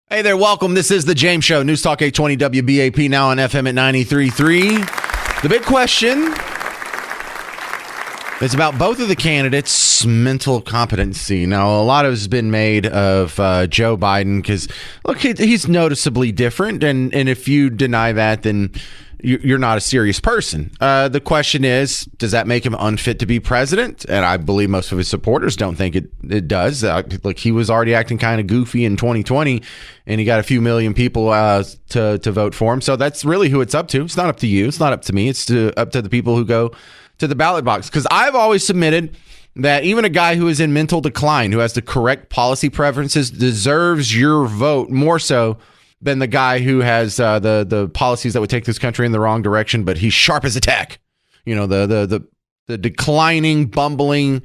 Hey there, welcome. This is The James Show, News Talk 820 WBAP, now on FM at 93.3. The big question is about both of the candidates' mental competency. Now, a lot has been made of Joe Biden because, look, he's noticeably different, and if you deny that, then you're not a serious person. The question is, does that make him unfit to be president? And I believe most of his supporters don't think it does. Look, he was already acting kind of goofy in 2020, and he got a few million people to vote for him. So that's really who it's up to. It's not up to you. It's not up to me. It's up to the people who go to the ballot box. Because I've always submitted that even a guy who is in mental decline, who has the correct policy preferences, deserves your vote more so than the guy who has the policies that would take this country in the wrong direction, but he's sharp as a tack. You know, the declining, bumbling,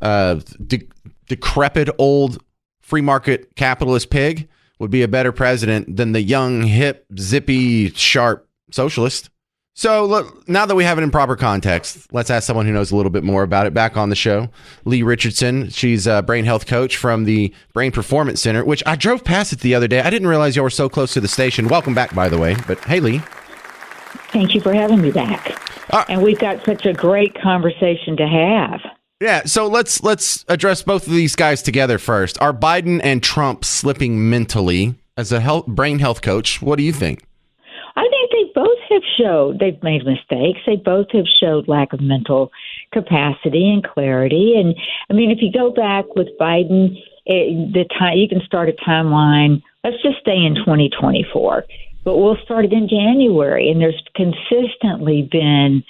decrepit old free market capitalist pig would be a better president than the young, hip, zippy, sharp socialist. So look, now that we have it in proper context, let's ask someone who knows a little bit more about it. Back on the show, Lee Richardson. She's a brain health coach from the Brain Performance Center, which I drove past it the other day. I didn't realize you were so close to the station. Welcome back, by the way. But hey, Lee. Thank you for having me back. And we've got such a great conversation to have. Yeah, so let's address both of these guys together first. Are Biden and Trump slipping mentally? As a brain health coach, what do you think? I think they both have showed they've made mistakes. They both have showed lack of mental capacity and clarity. And I mean, if you go back with Biden, the time you can start a timeline. Let's just stay in 2024, but we'll start it in January. And there's consistently been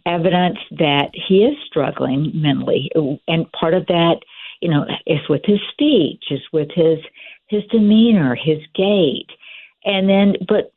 evidence that he is struggling mentally, and part of that, you know, is with his speech, is with his demeanor, his gait. And then, but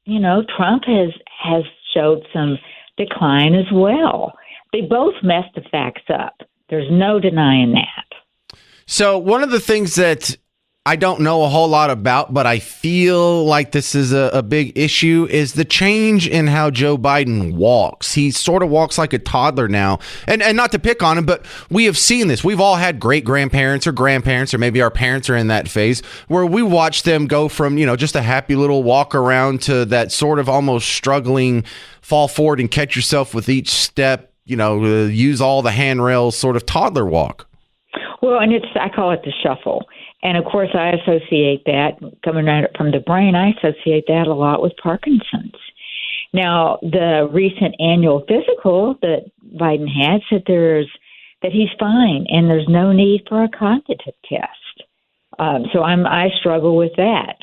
you know, Trump has showed some decline as well. They both messed the facts up. There's no denying that. So one of the things that I don't know a whole lot about, but I feel like this is a big issue, is the change in how Joe Biden walks. He sort of walks like a toddler now. And not to pick on him, but we have seen this. We've all had great-grandparents or grandparents, or maybe our parents are in that phase, where we watch them go from, you know, just a happy little walk around to that sort of almost struggling fall forward and catch yourself with each step, you know, use all the handrails sort of toddler walk. Well, and I call it the shuffle. And, of course, I associate that, coming right from the brain, I associate that a lot with Parkinson's. Now, the recent annual physical that Biden had said that he's fine and there's no need for a cognitive test. So I struggle with that.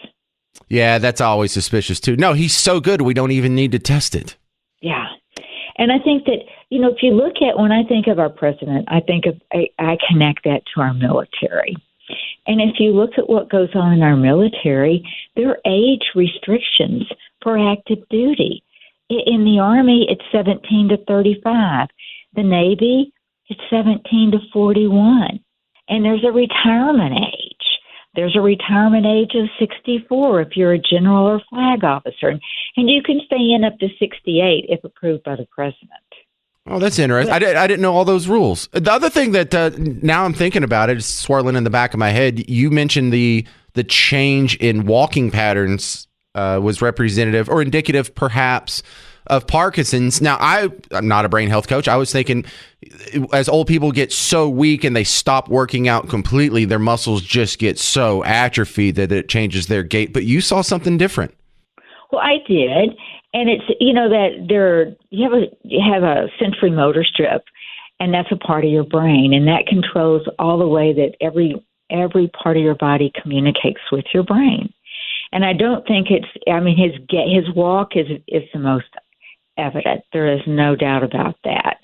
Yeah, that's always suspicious, too. No, he's so good we don't even need to test it. Yeah. And I think that, you know, if you look at, when I think of our president, I connect that to our military. And if you look at what goes on in our military, there are age restrictions for active duty. In the Army, it's 17 to 35. The Navy, it's 17 to 41. And there's a retirement age. There's a retirement age of 64 if you're a general or flag officer. And you can stay in up to 68 if approved by the president. Oh, that's interesting. I didn't know all those rules. The other thing that now I'm thinking about it is swirling in the back of my head. You mentioned the change in walking patterns was representative or indicative, perhaps, of Parkinson's. Now, I'm not a brain health coach. I was thinking as old people get so weak and they stop working out completely, their muscles just get so atrophied that it changes their gait. But you saw something different. Well, I did. And it's, you know, that you have a sensory motor strip, and that's a part of your brain, and that controls all the way that every part of your body communicates with your brain. And I don't think his walk is the most evident. There is no doubt about that.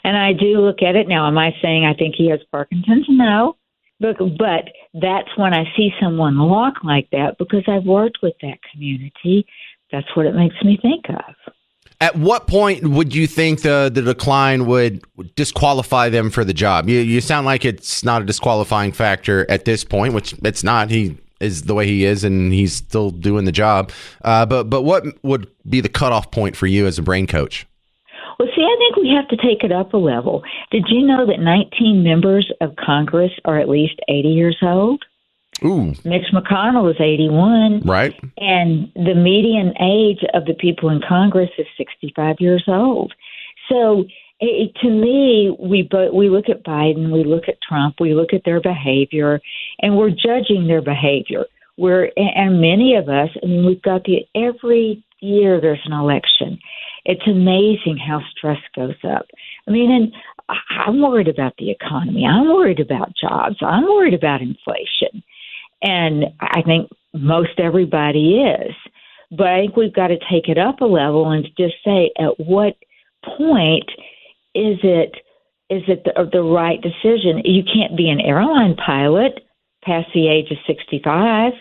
And I do look at it now. Am I saying I think he has Parkinson's? No. But that's when I see someone walk like that, because I've worked with that community. That's what it makes me think of. At what point would you think the decline would disqualify them for the job? You sound like it's not a disqualifying factor at this point, which it's not. He is the way he is, and he's still doing the job. But what would be the cutoff point for you as a brain coach? Well, see, I think we have to take it up a level. Did you know that 19 members of Congress are at least 80 years old? Ooh. Mitch McConnell is 81. Right. And the median age of the people in Congress is 65 years old. So to me, we look at Biden, we look at Trump, we look at their behavior, and we're judging their behavior. And many of us, I mean, we've got every year there's an election. It's amazing how stress goes up. I mean, and I'm worried about the economy. I'm worried about jobs. I'm worried about inflation. And I think most everybody is. But I think we've got to take it up a level and just say, at what point is it the right decision? You can't be an airline pilot past the age of 65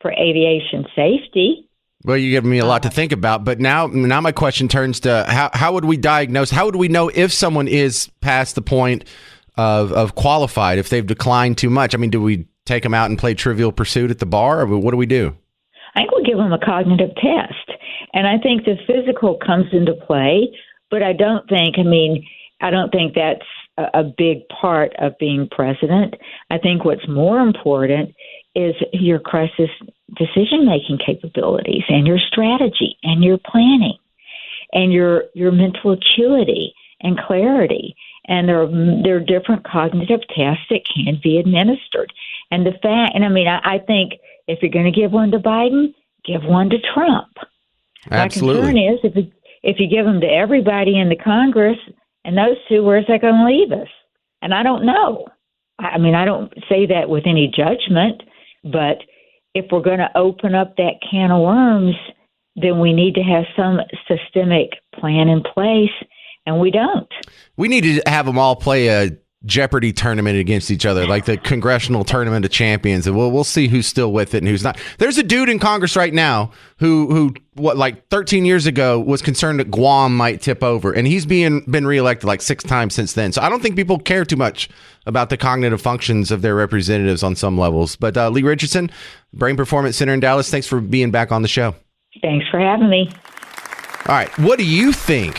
for aviation safety. Well, you give me a lot to think about, but now my question turns to how would we diagnose? How would we know if someone is past the point of qualified, if they've declined too much? I mean, do we take them out and play Trivial Pursuit at the bar, or what do we do? I think we'll give them a cognitive test, and I think the physical comes into play, but I don't think that's a big part of being president. I think what's more important is your crisis decision-making capabilities and your strategy and your planning and your mental acuity and clarity. And there are different cognitive tests that can be administered. And I think if you're going to give one to Biden, give one to Trump. Absolutely. My concern is if you give them to everybody in the Congress and those two, where's that going to leave us? And I don't know. I mean, I don't say that with any judgment, but if we're going to open up that can of worms, then we need to have some systemic plan in place, and we don't. We need to have them all play a Jeopardy tournament against each other, like the Congressional Tournament of Champions, and we'll see who's still with it and who's not. There's a dude in Congress right now who 13 years ago was concerned that Guam might tip over, and he's been reelected like 6 times since then. So I don't think people care too much about the cognitive functions of their representatives on some levels. But Lee Richardson, Brain Performance Center in Dallas, thanks for being back on the show. Thanks for having me. All right, what do you think?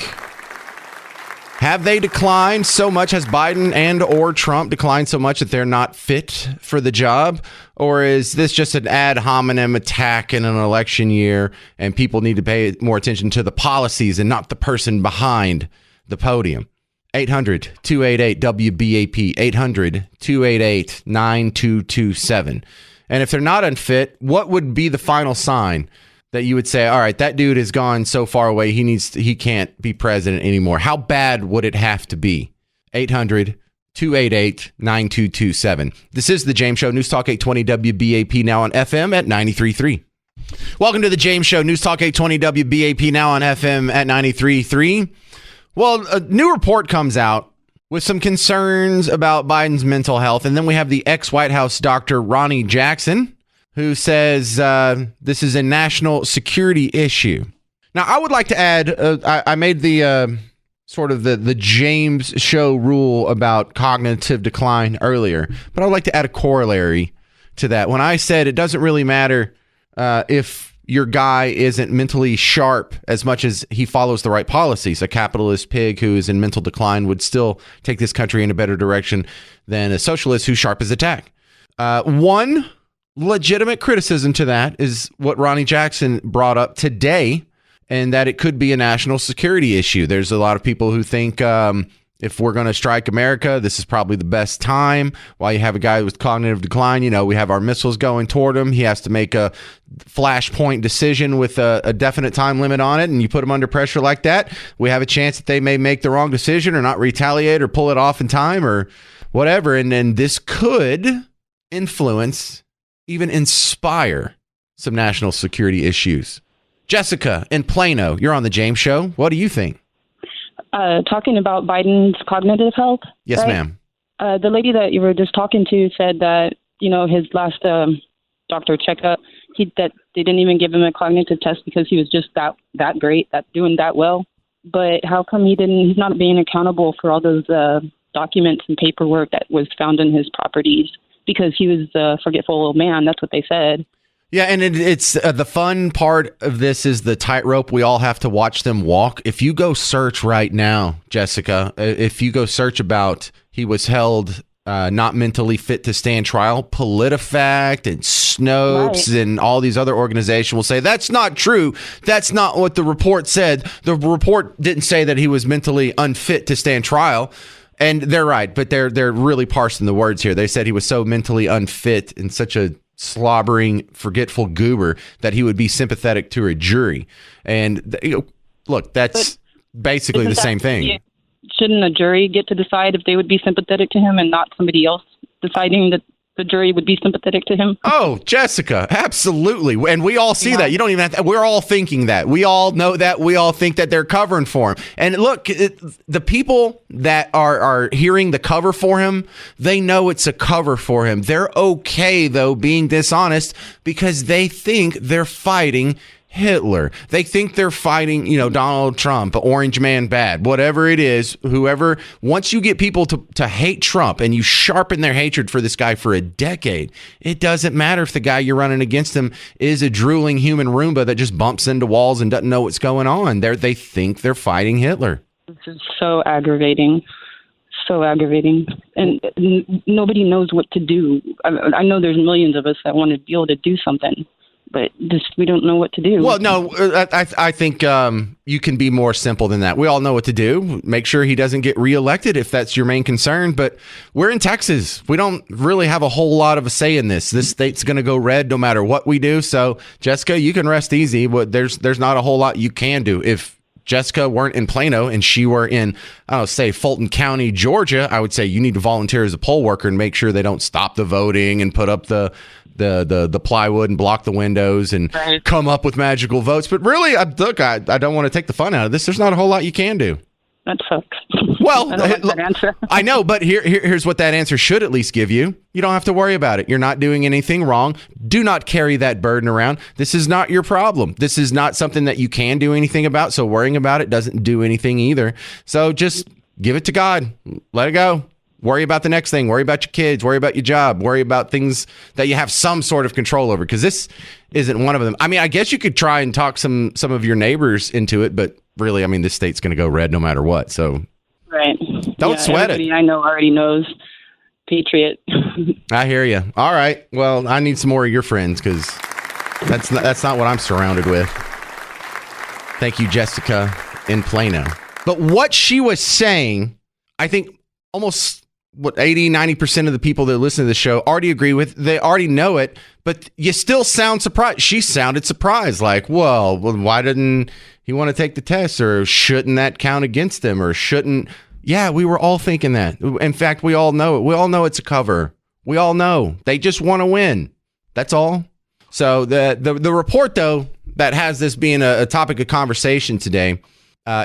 Have they declined so much? Has Biden and or Trump declined so much that they're not fit for the job? Or is this just an ad hominem attack in an election year and people need to pay more attention to the policies and not the person behind the podium? 800-288-WBAP, 800-288-9227. And if they're not unfit, what would be the final sign that you would say, all right, that dude has gone so far away, he can't be president anymore? How bad would it have to be? 800-288-9227. This is The James Show, News Talk 820 WBAP, now on FM at 93.3. Welcome to The James Show, News Talk 820 WBAP, now on FM at 93.3. Well, a new report comes out with some concerns about Biden's mental health, and then we have the ex-White House doctor, Ronnie Jackson, who says this is a national security issue. Now, I would like to add, I made the sort of the James Show rule about cognitive decline earlier, but I would like to add a corollary to that. When I said it doesn't really matter if your guy isn't mentally sharp as much as he follows the right policies. A capitalist pig who is in mental decline would still take this country in a better direction than a socialist who's sharp as a tack. One legitimate criticism to that is what Ronnie Jackson brought up today, and that it could be a national security issue. There's a lot of people who think if we're going to strike America, this is probably the best time. While you have a guy with cognitive decline, we have our missiles going toward him. He has to make a flashpoint decision with a definite time limit on it, and you put him under pressure like that, we have a chance that they may make the wrong decision or not retaliate or pull it off in time or whatever. And then this could influence, even inspire some national security issues. Jessica in Plano, you're on The James Show. What do you think? Talking about Biden's cognitive health. Yes, right? ma'am. The lady that you were just talking to said that, his last doctor checkup, that they didn't even give him a cognitive test because he was just that great, doing that well. But how come he's not being accountable for all those documents and paperwork that was found in his properties? Because he was a forgetful old man. That's what they said. Yeah, and it's the fun part of this is the tightrope we all have to watch them walk. If you go search right now, Jessica, if you go search about he was held not mentally fit to stand trial. PolitiFact and Snopes and all these other organizations will say that's not true. That's not what the report said. The report didn't say that he was mentally unfit to stand trial. And they're right, but they're really parsing the words here. They said he was so mentally unfit and such a slobbering, forgetful goober that he would be sympathetic to a jury. And look, that's basically the same thing. Shouldn't a jury get to decide if they would be sympathetic to him and not somebody else deciding that the jury would be sympathetic to him? Oh, Jessica, absolutely. And we all see that. You don't even have to. We're all thinking that. We all know that. We all think that they're covering for him. And look, the people that are hearing the cover for him, they know it's a cover for him. They're okay, though, being dishonest because they think they're fighting Hitler. They think they're fighting, Donald Trump, Orange Man bad, whatever it is, whoever. Once you get people to hate Trump and you sharpen their hatred for this guy for a decade, it doesn't matter if the guy you're running against him is a drooling human Roomba that just bumps into walls and doesn't know what's going on. They think they're fighting Hitler. This is so aggravating. So aggravating. And nobody knows what to do. I know there's millions of us that want to be able to do something, but we don't know what to do. Well, no, I think you can be more simple than that. We all know what to do. Make sure he doesn't get reelected if that's your main concern. But we're in Texas. We don't really have a whole lot of a say in this. This state's going to go red no matter what we do. So, Jessica, you can rest easy. But there's not a whole lot you can do. If Jessica weren't in Plano and she were in, say Fulton County, Georgia, I would say you need to volunteer as a poll worker and make sure they don't stop the voting and put up the plywood and block the windows and come up with magical votes. But really, I don't want to take the fun out of this. There's not a whole lot you can do. That sucks. Well, I don't like that answer. I know, but here's what that answer should at least give you. You don't have to worry about it. You're not doing anything wrong. Do not carry that burden around. This is not your problem. This is not something that you can do anything about. So worrying about it doesn't do anything either. So just give it to God. Let it go. Worry about the next thing. Worry about your kids. Worry about your job. Worry about things that you have some sort of control over, because this isn't one of them. I mean, I guess you could try and talk some of your neighbors into it, but really, I mean, this state's going to go red no matter what. So don't sweat it. I know already knows. Patriot. I hear you. All right. Well, I need some more of your friends because that's not what I'm surrounded with. Thank you, Jessica in Plano. But what she was saying, I think almost 80-90% of the people that listen to the show already agree with. They already know it, but you still sound surprised. She sounded surprised, like, well, why didn't he want to take the test, or shouldn't that count against him, or shouldn't? Yeah, we were all thinking that. In fact, we all know it. We all know it's a cover. We all know they just want to win. That's all. So the report, though, that has this being a topic of conversation today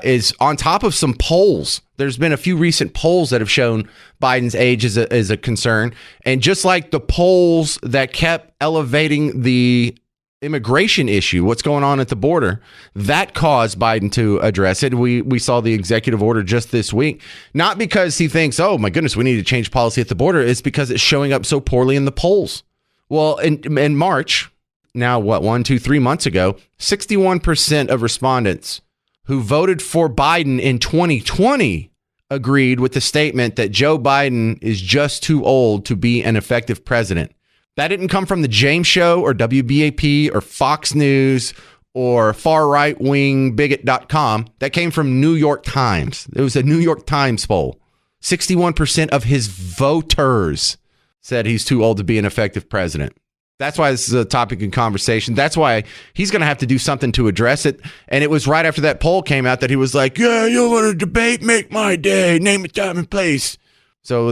is on top of some polls. There's been a few recent polls that have shown Biden's age is a concern. And just like the polls that kept elevating the immigration issue, what's going on at the border, that caused Biden to address it. We saw the executive order just this week, not because he thinks, oh my goodness, we need to change policy at the border. It's because it's showing up so poorly in the polls. Well, in March, now 3 months ago, 61% of respondents who voted for Biden in 2020 agreed with the statement that Joe Biden is just too old to be an effective president. That didn't come from the James Show or WBAP or Fox News or farrightwingbigot.com. That came from New York Times. It was a New York Times poll. 61% of his voters said he's too old to be an effective president. That's why this is a topic in conversation. That's why he's going to have to do something to address it. And it was right after that poll came out that he was like, yeah, you want to debate? Make my day. Name a time and place. So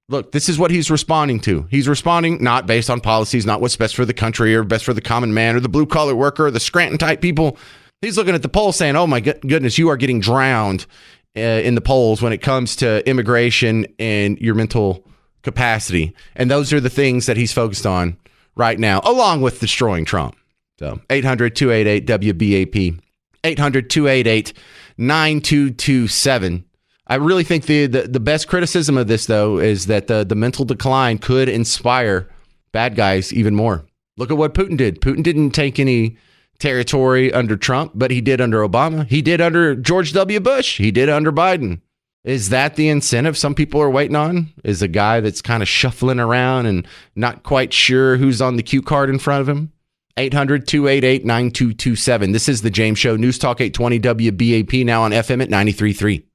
look, this is what he's responding to. He's responding not based on policies, not what's best for the country or best for the common man or the blue collar worker or the Scranton type people. He's looking at the polls saying, oh my goodness, you are getting drowned in the polls when it comes to immigration and your mental capacity. And those are the things that he's focused on right now, along with destroying Trump. So 800-288-WBAP, 800-288-9227. I really think the best criticism of this, though, is that the mental decline could inspire bad guys even more. Look at what Putin did. Putin didn't take any territory under Trump, but he did under Obama. He did under George W. Bush. He did under Biden. Is that the incentive some people are waiting on? Is a guy that's kind of shuffling around and not quite sure who's on the cue card in front of him? 800-288-9227. This is the James Show. News Talk 820 WBAP, now on FM at 93.3.